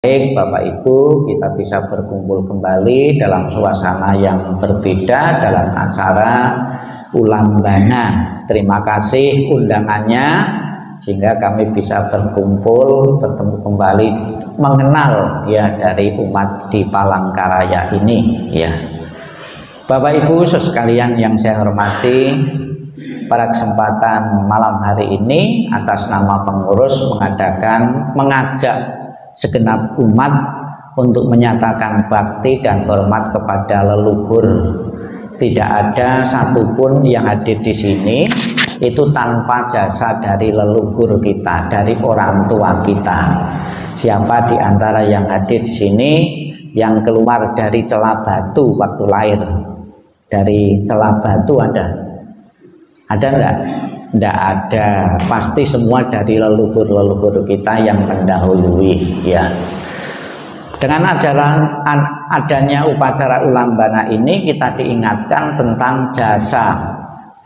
Baik Bapak Ibu, kita bisa berkumpul kembali dalam suasana yang berbeda dalam acara Ulambana. Terima kasih undangannya sehingga kami bisa berkumpul, bertemu kembali, mengenal ya dari umat di Palangkaraya ini ya. Bapak Ibu sekalian yang saya hormati, pada kesempatan malam hari ini atas nama pengurus mengajak segenap umat untuk menyatakan bakti dan hormat kepada leluhur. Tidak ada satupun yang hadir di sini itu tanpa jasa dari leluhur kita, dari orang tua kita. Siapa di antara yang hadir di sini yang keluar dari celah batu waktu lahir? Dari celah batu ada enggak? Tidak ada, pasti semua dari leluhur-leluhur kita yang mendahului ya. Dengan adanya upacara Ulambana ini kita diingatkan tentang jasa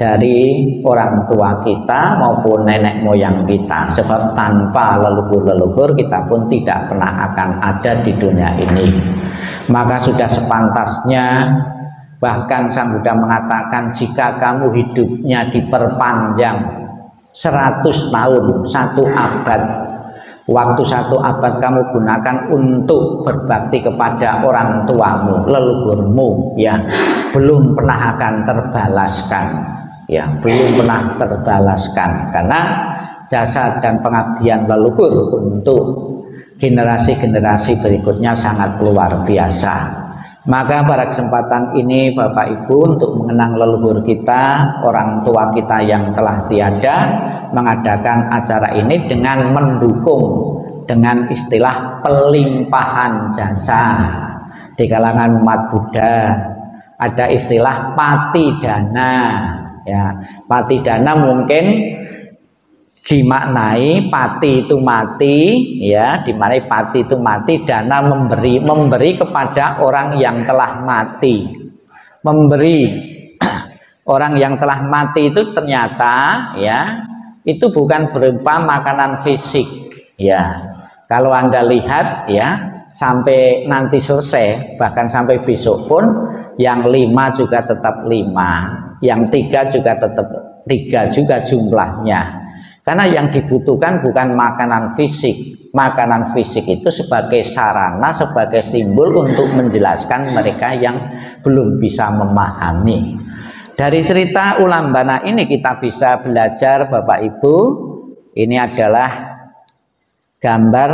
dari orang tua kita maupun nenek moyang kita, sebab tanpa leluhur-leluhur kita pun tidak pernah akan ada di dunia ini. Maka sudah sepantasnya, bahkan Sang Buddha mengatakan, jika kamu hidupnya diperpanjang 100 tahun, 1 abad, waktu 1 abad kamu gunakan untuk berbakti kepada orang tuamu, leluhurmu ya, belum pernah akan terbalaskan ya, belum pernah terbalaskan, karena jasa dan pengabdian leluhur untuk generasi-generasi berikutnya sangat luar biasa. Maka pada kesempatan ini Bapak Ibu, untuk mengenang leluhur kita, orang tua kita yang telah tiada, mengadakan acara ini dengan mendukung dengan istilah pelimpahan jasa. Di kalangan umat Buddha ada istilah patidana ya. Patidana mungkin dimaknai pati itu mati ya, dimaknai pati itu mati, dana memberi kepada orang yang telah mati. Memberi orang yang telah mati itu ternyata ya, itu bukan berupa makanan fisik ya. Kalau Anda lihat ya, sampai nanti selesai, bahkan sampai besok pun, yang 5 juga tetap 5, yang 3 juga tetap 3 juga jumlahnya. Karena yang dibutuhkan bukan makanan fisik. Makanan fisik itu sebagai sarana, sebagai simbol untuk menjelaskan mereka yang belum bisa memahami. Dari cerita Ulambana ini kita bisa belajar Bapak Ibu, ini adalah gambar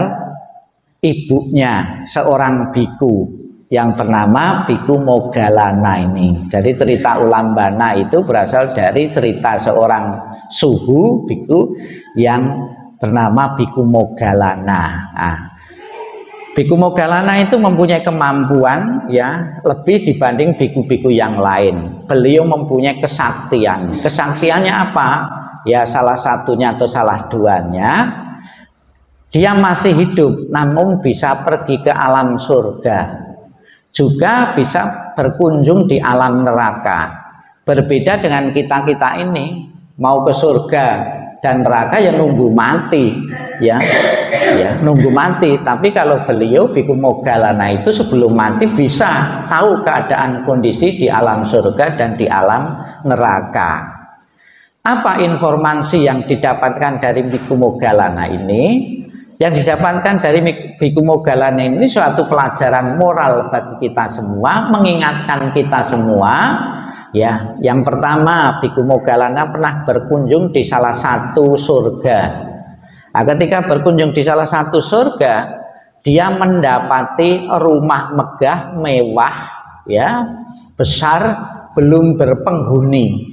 ibunya seorang biku yang bernama Biku Moggallana ini. Dari cerita Ulambana itu berasal dari cerita seorang suhu biku yang bernama Biku Moggallana. Nah, Biku Moggallana itu mempunyai kemampuan ya lebih dibanding biku-biku yang lain. Beliau mempunyai kesaktian. Kesaktiannya apa? Ya salah satunya atau salah duanya, dia masih hidup namun bisa pergi ke alam surga, juga bisa berkunjung di alam neraka. Berbeda dengan kita-kita ini, mau ke surga dan neraka yang nunggu mati ya, nunggu mati. Tapi kalau beliau Biku Moggallana itu sebelum mati bisa tahu keadaan kondisi di alam surga dan di alam neraka. Apa informasi yang didapatkan dari Biku Moggallana ini? Yang didapatkan dari Biku Moggallana ini suatu pelajaran moral bagi kita semua, mengingatkan kita semua ya. Yang pertama, Biku Moggallana pernah berkunjung di salah satu surga. Nah, ketika berkunjung di salah satu surga, dia mendapati rumah megah mewah ya, besar, belum berpenghuni.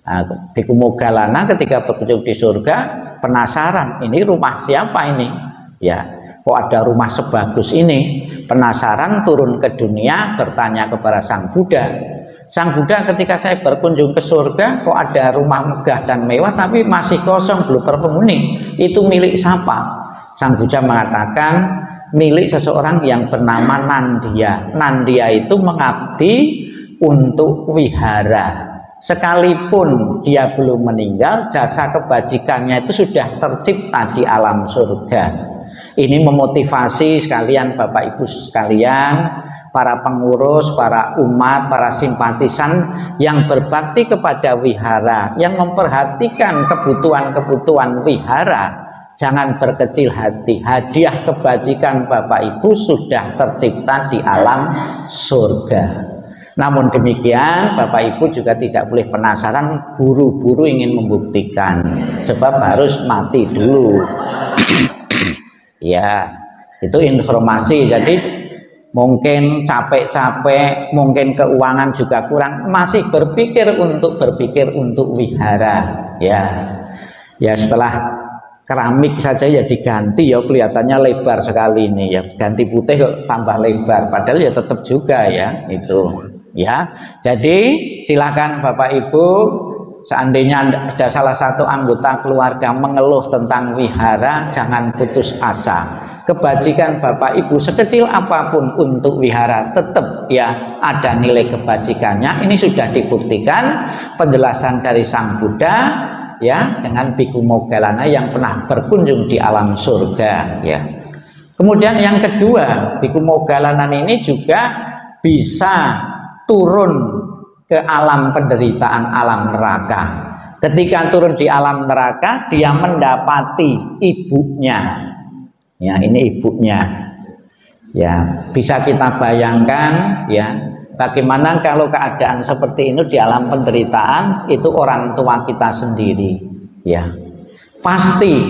Nah, Biku Moggallana ketika berkunjung di surga penasaran, ini rumah siapa ini? Ya, kok ada rumah sebagus ini? Penasaran, turun ke dunia, bertanya kepada Sang Buddha. Sang Buddha, ketika saya berkunjung ke surga, kok ada rumah megah dan mewah tapi masih kosong, belum berpenghuni? Itu milik siapa? Sang Buddha mengatakan milik seseorang yang bernama Nandia. Nandia itu mengabdi untuk wihara. Sekalipun dia belum meninggal, jasa kebajikannya itu sudah tercipta di alam surga. Ini memotivasi sekalian Bapak Ibu sekalian, para pengurus, para umat, para simpatisan yang berbakti kepada wihara, yang memperhatikan kebutuhan-kebutuhan wihara. Jangan berkecil hati, hadiah kebajikan Bapak Ibu sudah tercipta di alam surga. Namun demikian Bapak Ibu juga tidak boleh penasaran, buru-buru ingin membuktikan, sebab harus mati dulu. Ya, itu informasi. Jadi mungkin capek-capek, mungkin keuangan juga kurang, masih berpikir untuk wihara. Ya setelah keramik saja ya diganti, ya kelihatannya lebar sekali ini ya, ganti putih kok tambah lebar, padahal ya tetap juga ya itu ya. Jadi silakan Bapak Ibu, seandainya ada salah satu anggota keluarga mengeluh tentang wihara, jangan putus asa. Kebajikan Bapak Ibu sekecil apapun untuk wihara tetap ya ada nilai kebajikannya. Ini sudah dibuktikan penjelasan dari Sang Buddha ya, dengan Bhikkhu Moggallana yang pernah berkunjung di alam surga ya. Kemudian yang kedua, Bhikkhu Moggallana ini juga bisa turun ke alam penderitaan, alam neraka. Ketika turun di alam neraka, dia mendapati ibunya ya, ini ibunya ya. Bisa kita bayangkan ya, bagaimana kalau keadaan seperti ini di alam penderitaan, itu orang tua kita sendiri ya, pasti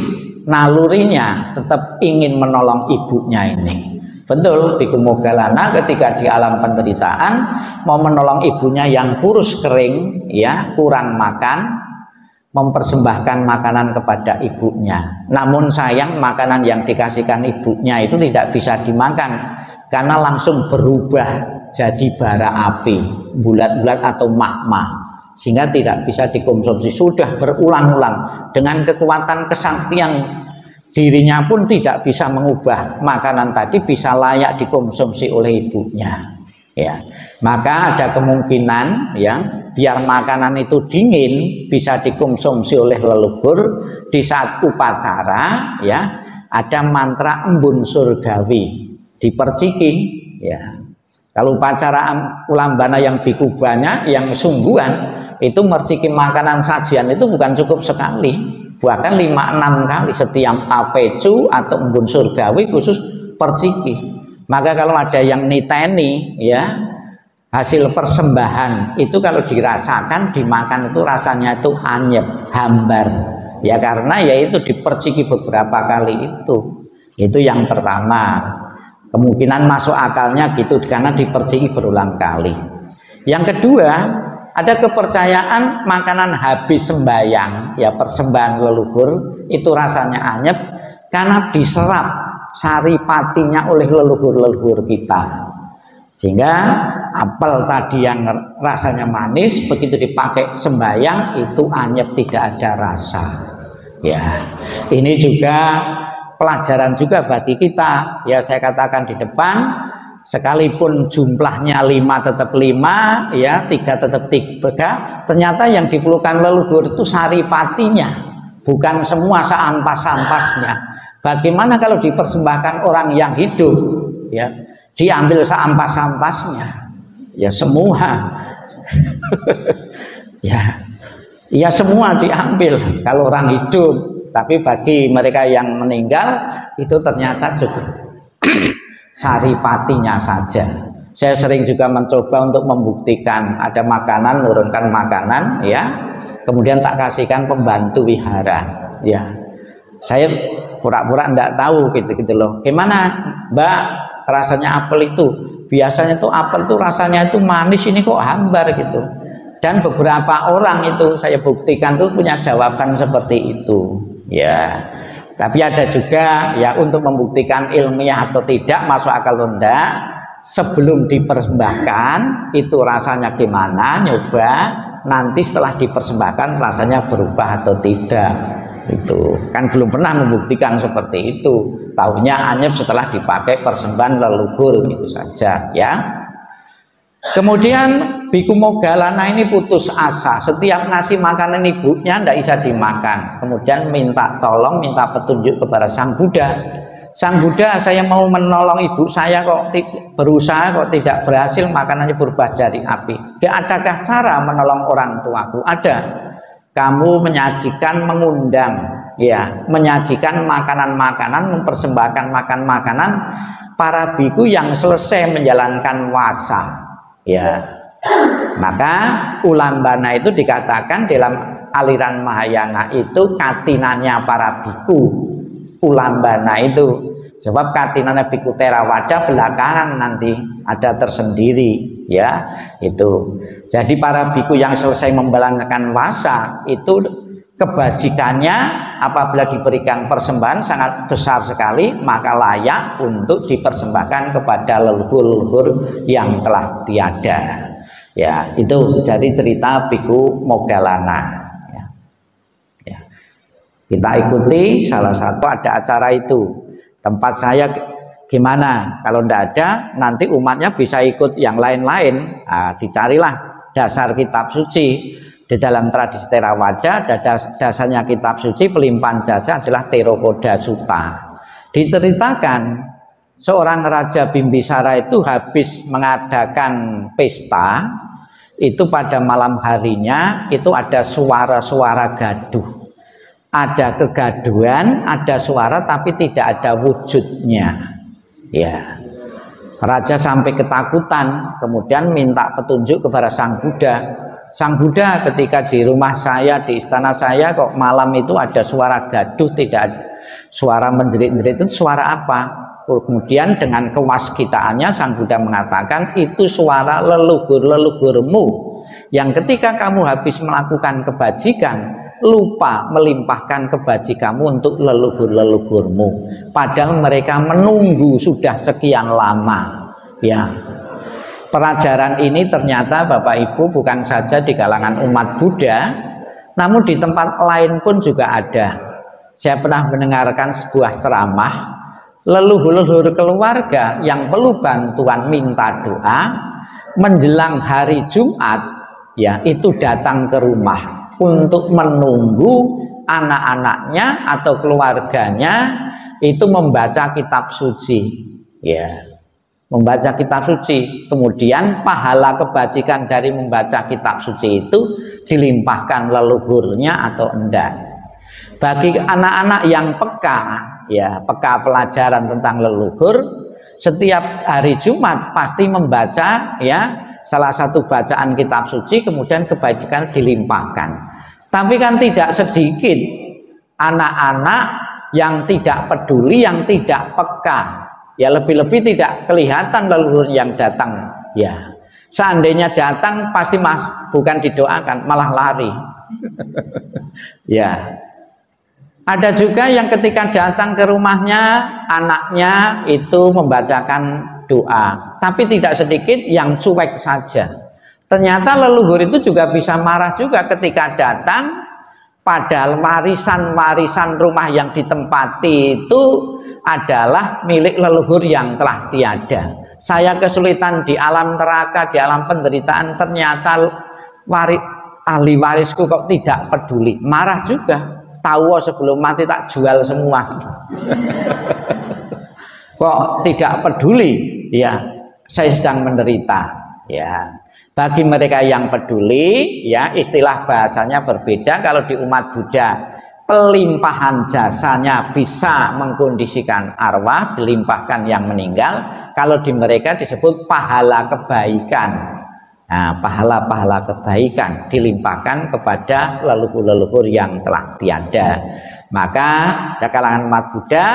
nalurinya tetap ingin menolong ibunya ini. Betul, Bhikkhu Moggallana ketika di alam penderitaan mau menolong ibunya yang kurus kering ya, kurang makan, mempersembahkan makanan kepada ibunya. Namun sayang makanan yang dikasihkan ibunya itu tidak bisa dimakan karena langsung berubah jadi bara api, bulat-bulat atau magma, sehingga tidak bisa dikonsumsi. Sudah berulang-ulang dengan kekuatan kesaktian dirinya pun tidak bisa mengubah makanan tadi bisa layak dikonsumsi oleh ibunya ya. Maka ada kemungkinan ya, biar makanan itu dingin bisa dikonsumsi oleh leluhur di saat upacara ya, ada mantra embun surgawi diperciki ya. Kalau upacara ulambana yang bhikkhu banyak, yang sungguhan, itu merciki makanan sajian itu bukan cukup sekali, bahkan 5-6 kali setiap tapecu atau embun surgawi khusus perciki. Maka kalau ada yang niteni ya, hasil persembahan itu kalau dirasakan, dimakan itu rasanya itu anyep, hambar ya, karena yaitu diperciki beberapa kali itu yang pertama. Kemungkinan masuk akalnya gitu karena diperciki berulang kali. Yang kedua, ada kepercayaan makanan habis sembayang ya, persembahan leluhur itu rasanya anyep karena diserap saripatinya oleh leluhur-leluhur kita, sehingga apel tadi yang rasanya manis begitu dipakai sembayang itu anyep, tidak ada rasa ya. Ini juga pelajaran juga bagi kita ya. Saya katakan di depan, sekalipun jumlahnya 5 tetap 5 ya, 3 tetap 3, ternyata yang diperlukan leluhur itu saripatinya, bukan semua seampas-ampasnya. Bagaimana kalau dipersembahkan orang yang hidup ya, diambil seampas-ampasnya ya, semua ya semua diambil kalau orang hidup. Tapi bagi mereka yang meninggal itu ternyata cukup saripatinya saja. Saya sering juga mencoba untuk membuktikan, ada makanan, nurunkan makanan ya, kemudian tak kasihkan pembantu wihara ya. Saya pura-pura enggak tahu gitu loh. Gimana Mbak rasanya apel itu? Biasanya tuh apel tuh rasanya itu manis, ini kok hambar gitu. Dan beberapa orang itu saya buktikan tuh punya jawaban seperti itu ya. Tapi ada juga ya, untuk membuktikan ilmiah atau tidak, masuk akal atau enggak, sebelum dipersembahkan itu rasanya gimana, nyoba, nanti setelah dipersembahkan rasanya berubah atau tidak. Itu kan belum pernah membuktikan seperti itu, taunya anyep setelah dipakai persembahan leluhur gitu saja ya. Kemudian Bhikkhu Moggallana ini putus asa, setiap ngasih makanan ibunya tidak bisa dimakan, kemudian minta tolong, minta petunjuk kepada Sang Buddha. Sang Buddha, saya mau menolong ibu saya kok berusaha kok tidak berhasil, makanannya berubah jadi api. Adakah cara menolong orang tuaku? Ada. Kamu menyajikan, mengundang, ya, menyajikan makanan-makanan, mempersembahkan makanan para biku yang selesai menjalankan wasa, ya. Maka ulambana itu dikatakan dalam aliran Mahayana itu katinanya para biku. Ulambana itu sebab katinanya biku Theravada belakangan nanti ada tersendiri, ya, itu. Jadi para biku yang selesai membalankan wasa itu kebajikannya apabila diberikan persembahan sangat besar sekali, maka layak untuk dipersembahkan kepada leluhur-leluhur yang telah tiada. Ya, itu jadi cerita Biku Moggallana. Kita ikuti salah satu ada acara itu. Tempat saya gimana? Kalau tidak ada, nanti umatnya bisa ikut yang lain-lain. Nah, dicarilah dasar kitab suci. Di dalam tradisi Theravada, dasarnya kitab suci pelimpahan jasa adalah Theravada Sutta. Diceritakan seorang Raja Bimbisara itu habis mengadakan pesta. Itu pada malam harinya itu ada suara-suara gaduh. Ada kegaduhan, ada suara tapi tidak ada wujudnya. Ya. Raja sampai ketakutan, kemudian minta petunjuk kepada Sang Buddha. Sang Buddha, ketika di rumah saya, di istana saya kok malam itu ada suara gaduh, tidak ada suara menjerit-jerit, itu suara apa? Kemudian dengan kewaskitaannya Sang Buddha mengatakan itu suara leluhur-leluhurmu yang ketika kamu habis melakukan kebajikan lupa melimpahkan kebajikanmu untuk leluhur-leluhurmu, padahal mereka menunggu sudah sekian lama. Ya, pelajaran ini ternyata Bapak Ibu bukan saja di kalangan umat Buddha, namun di tempat lain pun juga ada. Saya pernah mendengarkan sebuah ceramah, leluhur-leluhur keluarga yang perlu bantuan minta doa menjelang hari Jumat, ya, itu datang ke rumah untuk menunggu anak-anaknya atau keluarganya itu membaca kitab suci, ya, membaca kitab suci. Kemudian pahala kebajikan dari membaca kitab suci itu dilimpahkan leluhurnya atau enggak. Bagi anak-anak yang peka, ya, peka pelajaran tentang leluhur, setiap hari Jumat pasti membaca, ya, salah satu bacaan kitab suci, kemudian kebajikan dilimpahkan. Tapi kan tidak sedikit anak-anak yang tidak peduli, yang tidak peka, ya, lebih-lebih tidak kelihatan leluhur yang datang, ya. Seandainya datang pasti bukan didoakan, malah lari. Ya. Ada juga yang ketika datang ke rumahnya, anaknya itu membacakan doa, tapi tidak sedikit yang cuek saja. Ternyata leluhur itu juga bisa marah juga ketika datang, padahal warisan-warisan rumah yang ditempati itu adalah milik leluhur yang telah tiada. Saya kesulitan di alam neraka, di alam penderitaan, ternyata ahli warisku kok tidak peduli. Marah juga. Tahu sebelum mati tak jual semua. Kok tidak peduli? Ya, saya sedang menderita. Ya. Bagi mereka yang peduli, ya, istilah bahasanya berbeda. Kalau di umat Buddha, pelimpahan jasanya bisa mengkondisikan arwah, dilimpahkan yang meninggal. Kalau di mereka disebut pahala kebaikan. Nah, pahala-pahala kebaikan dilimpahkan kepada leluhur-leluhur yang telah tiada. Maka di kalangan umat Buddha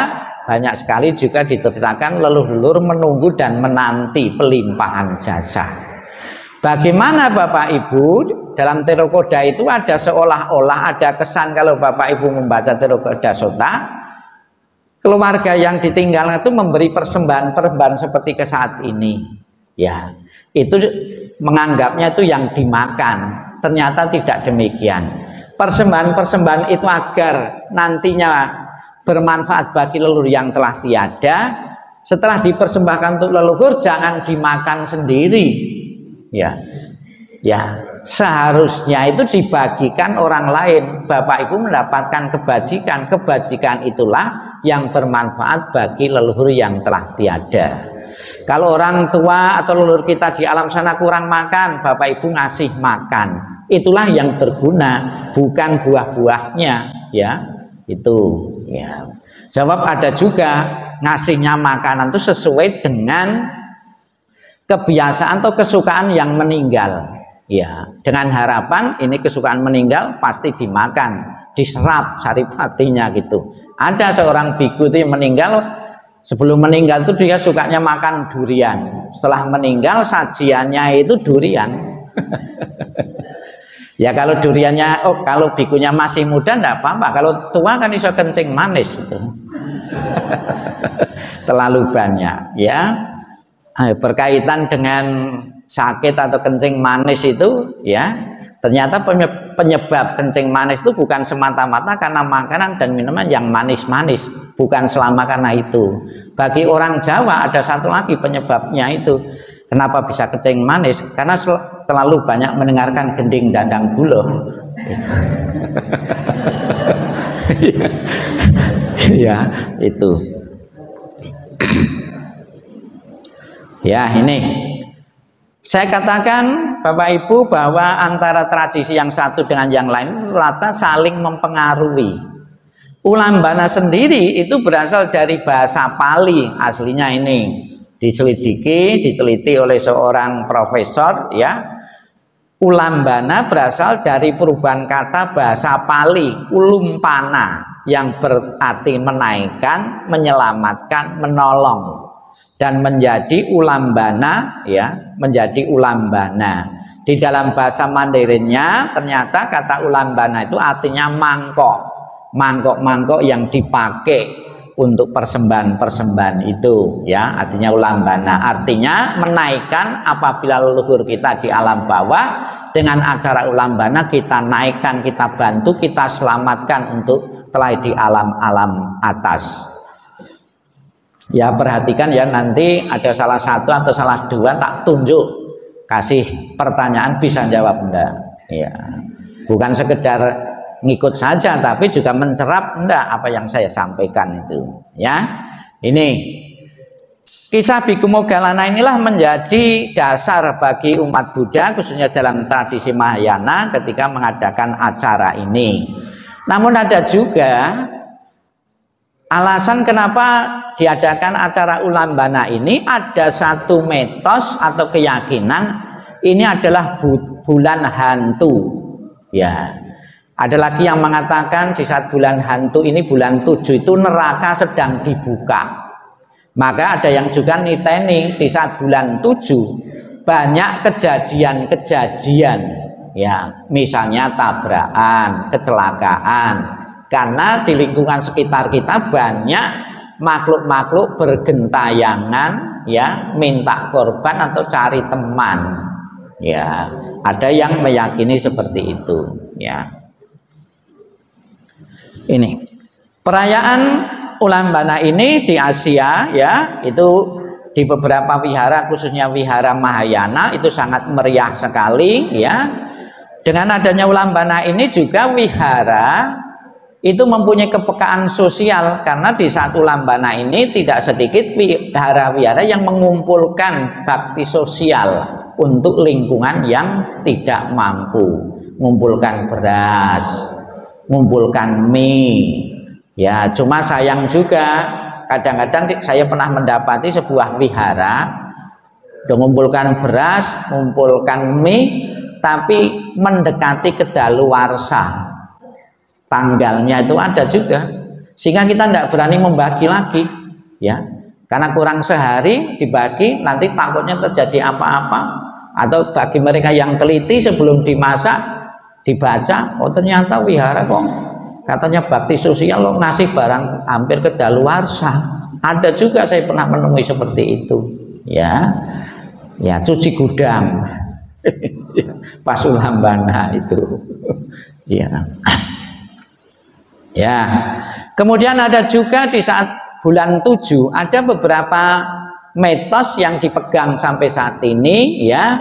banyak sekali juga diceritakan leluhur menunggu dan menanti pelimpahan jasa. Bagaimana Bapak Ibu dalam Theravada itu ada seolah-olah ada kesan kalau Bapak Ibu membaca Theravada Sutta, keluarga yang ditinggalkan itu memberi persembahan-persembahan seperti ke saat ini, ya, itu menganggapnya itu yang dimakan. Ternyata tidak demikian. Persembahan-persembahan itu agar nantinya bermanfaat bagi leluhur yang telah tiada. Setelah dipersembahkan untuk leluhur jangan dimakan sendiri. Ya, ya, seharusnya itu dibagikan orang lain. Bapak Ibu mendapatkan kebajikan, kebajikan itulah yang bermanfaat bagi leluhur yang telah tiada. Kalau orang tua atau leluhur kita di alam sana kurang makan, Bapak Ibu ngasih makan, itulah yang berguna, bukan buah-buahnya, ya. Itu ya. Jawab ada juga ngasihnya makanan itu sesuai dengan kebiasaan atau kesukaan yang meninggal, ya, dengan harapan ini kesukaan meninggal pasti dimakan, diserap saripatinya gitu. Ada seorang biku itu yang meninggal, sebelum meninggal itu dia sukanya makan durian, setelah meninggal sajiannya itu durian. Ya kalau duriannya, kalau bikunya masih muda enggak apa-apa, kalau tua kan iso kencing manis itu. Terlalu banyak, ya. Berkaitan dengan sakit atau kencing manis itu, ya, ternyata penyebab kencing manis itu bukan semata-mata karena makanan dan minuman yang manis-manis, bukan selama karena itu. Bagi orang Jawa ada satu lagi penyebabnya itu. Kenapa bisa kencing manis? Karena terlalu banyak mendengarkan gending dandang gulo. Ya, itu. Ya, ini saya katakan Bapak Ibu bahwa antara tradisi yang satu dengan yang lain rata saling mempengaruhi. Ulambana sendiri itu berasal dari bahasa Pali, aslinya ini diteliti oleh seorang profesor, ya. Ulambana berasal dari perubahan kata bahasa Pali ulumpana yang berarti menaikkan, menyelamatkan, menolong, dan menjadi ulambana, ya, menjadi ulambana. Di dalam bahasa Mandarinnya ternyata kata ulambana itu artinya mangkok yang dipakai untuk persembahan itu, ya, artinya ulambana, artinya menaikkan. Apabila leluhur kita di alam bawah, dengan acara ulambana kita naikkan, kita bantu, kita selamatkan untuk telah di alam-alam atas. Ya, perhatikan ya, nanti ada salah satu atau salah dua tak tunjuk, kasih pertanyaan bisa jawab enggak, ya, bukan sekedar ngikut saja tapi juga mencerap enggak apa yang saya sampaikan itu, ya. Ini kisah Biku Moggallana inilah menjadi dasar bagi umat Buddha khususnya dalam tradisi Mahayana ketika mengadakan acara ini. Namun ada juga alasan kenapa diadakan acara ulambana ini, ada satu mitos atau keyakinan ini adalah bulan hantu, ya. Ada lagi yang mengatakan di saat bulan hantu ini, bulan 7 itu neraka sedang dibuka. Maka ada yang juga niteni di saat bulan 7 banyak kejadian-kejadian, ya, misalnya tabrakan, kecelakaan, karena di lingkungan sekitar kita banyak makhluk-makhluk bergentayangan, ya, minta korban atau cari teman, ya. Ada yang meyakini seperti itu, ya. Ini perayaan ulambana ini di Asia, ya, itu di beberapa wihara khususnya wihara Mahayana itu sangat meriah sekali, ya. Dengan adanya ulambana ini juga wihara itu mempunyai kepekaan sosial, karena di saat ulambana ini tidak sedikit wihara-wihara yang mengumpulkan bakti sosial untuk lingkungan yang tidak mampu, mengumpulkan beras, mengumpulkan mie, ya. Cuma sayang juga kadang-kadang saya pernah mendapati sebuah wihara mengumpulkan beras, mengumpulkan mie, tapi mendekati kedaluwarsa, tanggalnya itu ada juga, sehingga kita tidak berani membagi lagi, ya, karena kurang sehari dibagi nanti takutnya terjadi apa-apa. Atau bagi mereka yang teliti sebelum dimasak dibaca, oh ternyata wihara kok katanya bakti sosial lo ngasih barang hampir kedaluwarsa. Ada juga saya pernah menemui seperti itu, ya, ya, cuci gudang pas ulambana itu, ya. Ya, kemudian ada juga di saat bulan 7 ada beberapa mitos yang dipegang sampai saat ini, ya.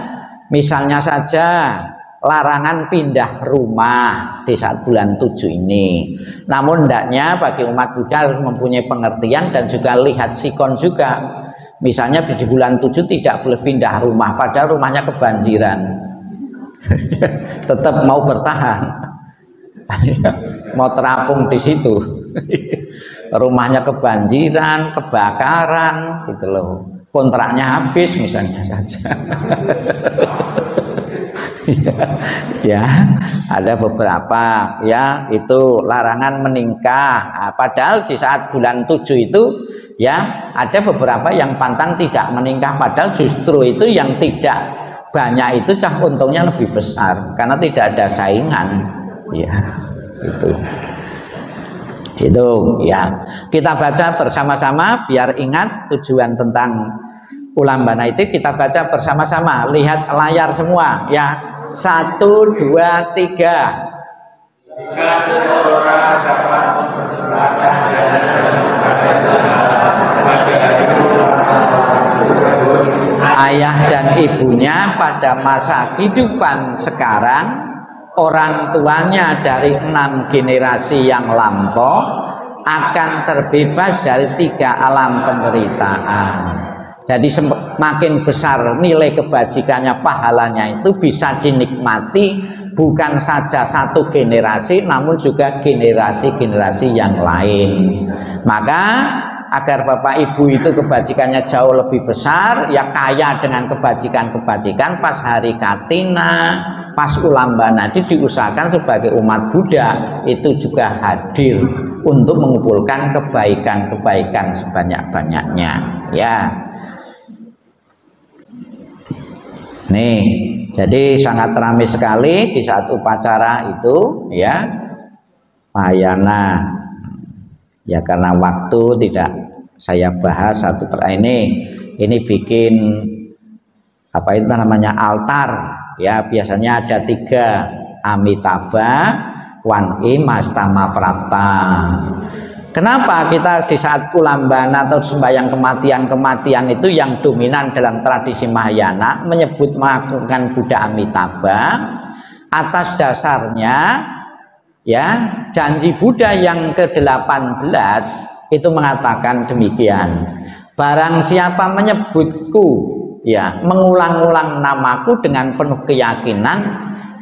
Misalnya saja larangan pindah rumah di saat bulan 7 ini. Namun hendaknya bagi umat Buddha harus mempunyai pengertian dan juga lihat sikon juga. Misalnya di bulan 7 tidak boleh pindah rumah, padahal rumahnya kebanjiran. Tetap mau bertahan. Mau terapung di situ. Rumahnya kebanjiran, kebakaran gitu loh. Kontraknya habis misalnya saja. Ya, ada beberapa ya itu larangan menikah. Nah, padahal di saat bulan 7 itu ya ada beberapa yang pantang tidak menikah, padahal justru itu yang tidak banyak itu cah untungnya lebih besar karena tidak ada saingan. Ya, itu ya kita baca bersama-sama biar ingat tujuan tentang Ulambana itu. Kita baca bersama-sama, lihat layar semua ya. 1, 2, 3. Jika seseorang dapat mempersembahkan ayah dan ibunya pada masa kehidupan sekarang, orang tuanya dari 6 generasi yang lampau akan terbebas dari 3 alam penderitaan. Jadi semakin besar nilai kebajikannya, pahalanya itu bisa dinikmati bukan saja 1 generasi, namun juga generasi-generasi yang lain. Maka agar Bapak Ibu itu kebajikannya jauh lebih besar, ya kaya dengan kebajikan-kebajikan, pas hari Katina, pas Ulambana diusahakan sebagai umat Buddha itu juga hadir untuk mengumpulkan kebaikan-kebaikan sebanyak-banyaknya ya. Nih, jadi sangat ramai sekali di saat upacara itu ya, Mahayana. Ya karena waktu tidak saya bahas satu per ini bikin apa itu namanya altar ya, biasanya ada 3, Amitabha, Kuan Im, Astama Prapta. Kenapa kita di saat Ulambana atau sembahyang kematian itu yang dominan dalam tradisi Mahayana menyebut melakukan Buddha Amitabha? Atas dasarnya ya janji Buddha yang ke-18 itu mengatakan demikian, barang siapa menyebutku ya, mengulang-ulang namaku dengan penuh keyakinan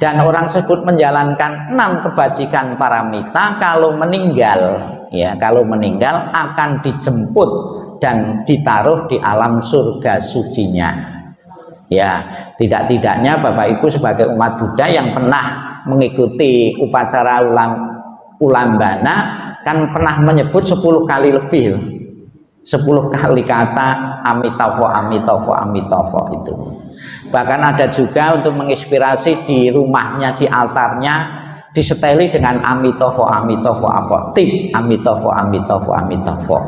dan orang tersebut menjalankan 6 kebajikan paramita, kalau meninggal akan dijemput dan ditaruh di alam surga sucinya. Ya, tidak-tidaknya Bapak Ibu sebagai umat Buddha yang pernah mengikuti upacara Ulambana kan pernah menyebut 10 kali lebih, 10 kali kata Amitabha, Amitabha, Amitabha itu. Bahkan ada juga untuk menginspirasi di rumahnya, di altarnya diseteli dengan Amitabha, Amitabha apa? Tip Amitabha, Amitabha, Amitabha.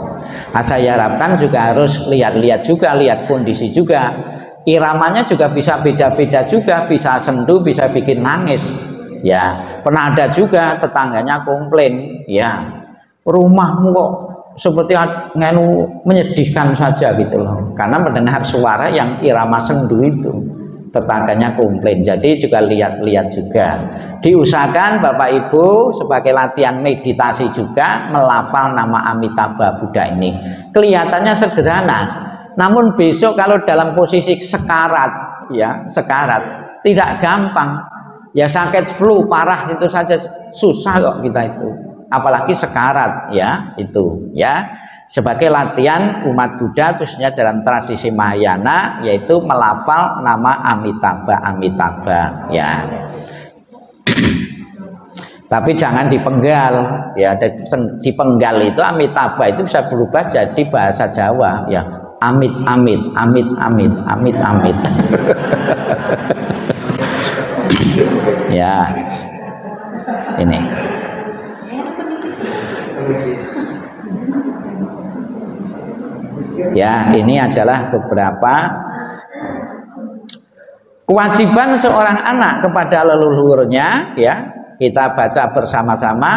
Nah, saya harapkan juga harus lihat juga, lihat kondisi juga. Iramanya juga bisa beda-beda juga, bisa sendu, bisa bikin nangis. Ya, pernah ada juga tetangganya komplain, ya rumahmu kok seperti nganu menyedihkan saja gitu loh, karena mendengar suara yang irama sendu itu. Tetangganya komplain. Jadi juga lihat-lihat juga, diusahakan Bapak Ibu sebagai latihan meditasi juga melafal nama Amitabha Buddha ini. Kelihatannya sederhana, namun besok kalau dalam posisi sekarat ya, sekarat tidak gampang ya, sakit flu parah itu saja susah kok kita itu, apalagi sekarat ya itu ya. Sebagai latihan umat Buddha khususnya dalam tradisi Mahayana yaitu melafal nama Amitabha, Amitabha ya. Tapi jangan dipenggal ya, dipenggal itu Amitabha itu bisa berubah jadi bahasa Jawa ya, amit amit, amit amit, amit amit. Ya ini ya, ini adalah beberapa kewajiban seorang anak kepada leluhurnya ya. Kita baca bersama-sama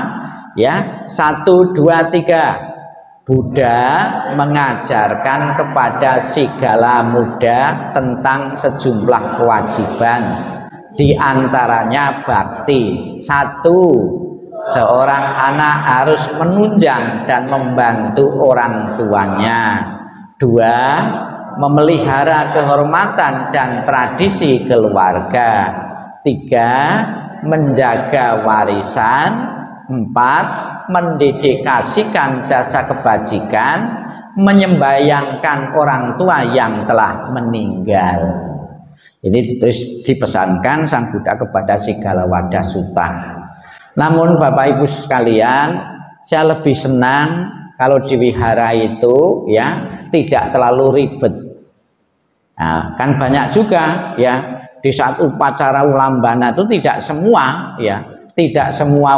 ya. 1, 2, 3. Buddha mengajarkan kepada segala muda tentang sejumlah kewajiban. Di antaranya bakti. Satu, seorang anak harus menunjang dan membantu orang tuanya. Dua, memelihara kehormatan dan tradisi keluarga. Tiga, menjaga warisan. Empat, mendedikasikan jasa kebajikan, menyembayangkan orang tua yang telah meninggal. Ini terus dipesankan Sang Buddha kepada Sigalawadah Sutta. Namun Bapak Ibu sekalian, saya lebih senang kalau di wihara itu ya tidak terlalu ribet. Nah, kan banyak juga ya di saat upacara ulambana itu tidak semua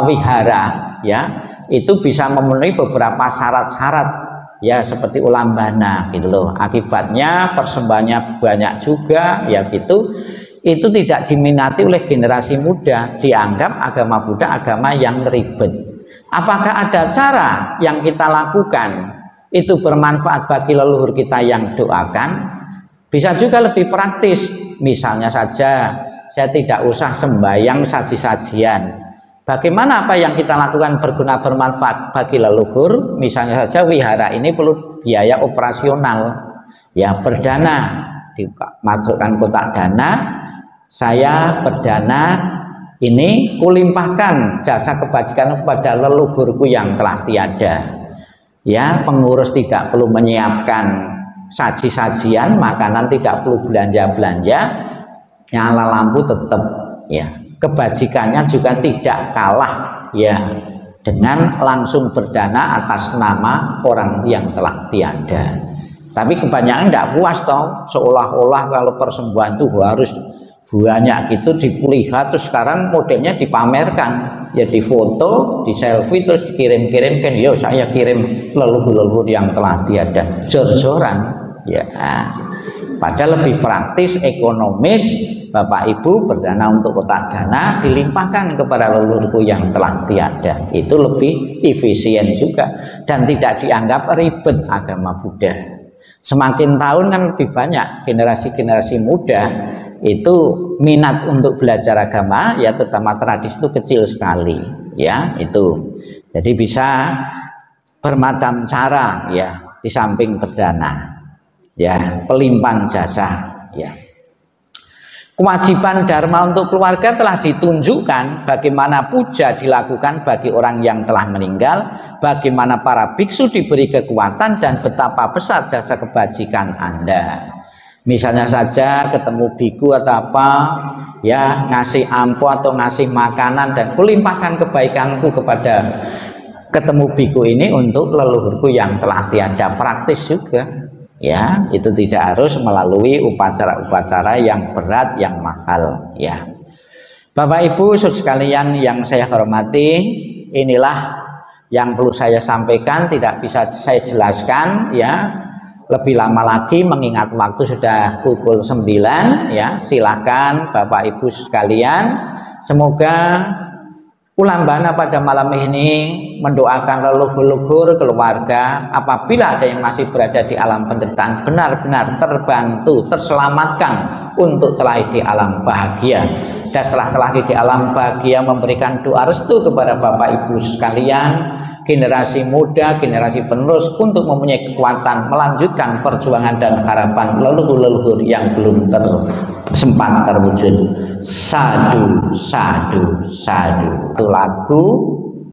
wihara ya itu bisa memenuhi beberapa syarat-syarat ya seperti ulambana gitu loh. Akibatnya persembahannya banyak juga ya gitu. Itu tidak diminati oleh generasi muda, dianggap agama Buddha agama yang ribet. Apakah ada cara yang kita lakukan itu bermanfaat bagi leluhur kita yang doakan? Bisa juga lebih praktis. Misalnya saja saya tidak usah sembahyang saji-sajian. Bagaimana apa yang kita lakukan berguna bermanfaat bagi leluhur? Misalnya saja wihara ini perlu biaya operasional ya, berdana, dimasukkan kotak dana. Saya berdana ini kulimpahkan jasa kebajikan kepada leluhurku yang telah tiada ya. Pengurus tidak perlu menyiapkan saji-sajian, makanan tidak perlu belanja-belanja, nyala lampu tetap ya. Kebajikannya juga tidak kalah ya dengan langsung berdana atas nama orang yang telah tiada. Tapi kebanyakan tidak puas toh, seolah-olah kalau persembahan itu harus banyak gitu dilihat, terus sekarang modelnya dipamerkan ya, difoto, di selfie, terus dikirim-kirimkan. Yo saya kirim leluhur-leluhur yang telah tiada, jor-joran ya. Padahal lebih praktis, ekonomis, Bapak Ibu berdana untuk kotak dana dilimpahkan kepada leluhurku yang telah tiada. Itu lebih efisien juga dan tidak dianggap ribet agama Buddha. Semakin tahun kan lebih banyak generasi-generasi muda itu minat untuk belajar agama ya, terutama tradisi itu kecil sekali ya itu. Jadi bisa bermacam cara ya di samping berdana ya, pelimpahan jasa ya. Kewajiban dharma untuk keluarga telah ditunjukkan bagaimana puja dilakukan bagi orang yang telah meninggal, bagaimana para biksu diberi kekuatan dan betapa besar jasa kebajikan Anda. Misalnya saja ketemu biku atau apa ya, ngasih ampo atau ngasih makanan dan kulimpahkan kebaikanku kepada ketemu biku ini untuk leluhurku yang telah tiada. Praktis juga ya, itu tidak harus melalui upacara-upacara yang berat, yang mahal ya. Bapak Ibu sekalian yang saya hormati, inilah yang perlu saya sampaikan, tidak bisa saya jelaskan ya lebih lama lagi mengingat waktu sudah pukul 9 ya. Silakan Bapak Ibu sekalian, semoga ulambana pada malam ini mendoakan leluhur-leluhur keluarga apabila ada yang masih berada di alam penderitaan benar-benar terbantu, terselamatkan untuk telah di alam bahagia, dan setelah telah di alam bahagia memberikan doa restu kepada Bapak Ibu sekalian, generasi muda, generasi penerus untuk mempunyai kekuatan melanjutkan perjuangan dan harapan leluhur-leluhur yang belum sempat terwujud. Sadu, sadu, sadu. Itu lagu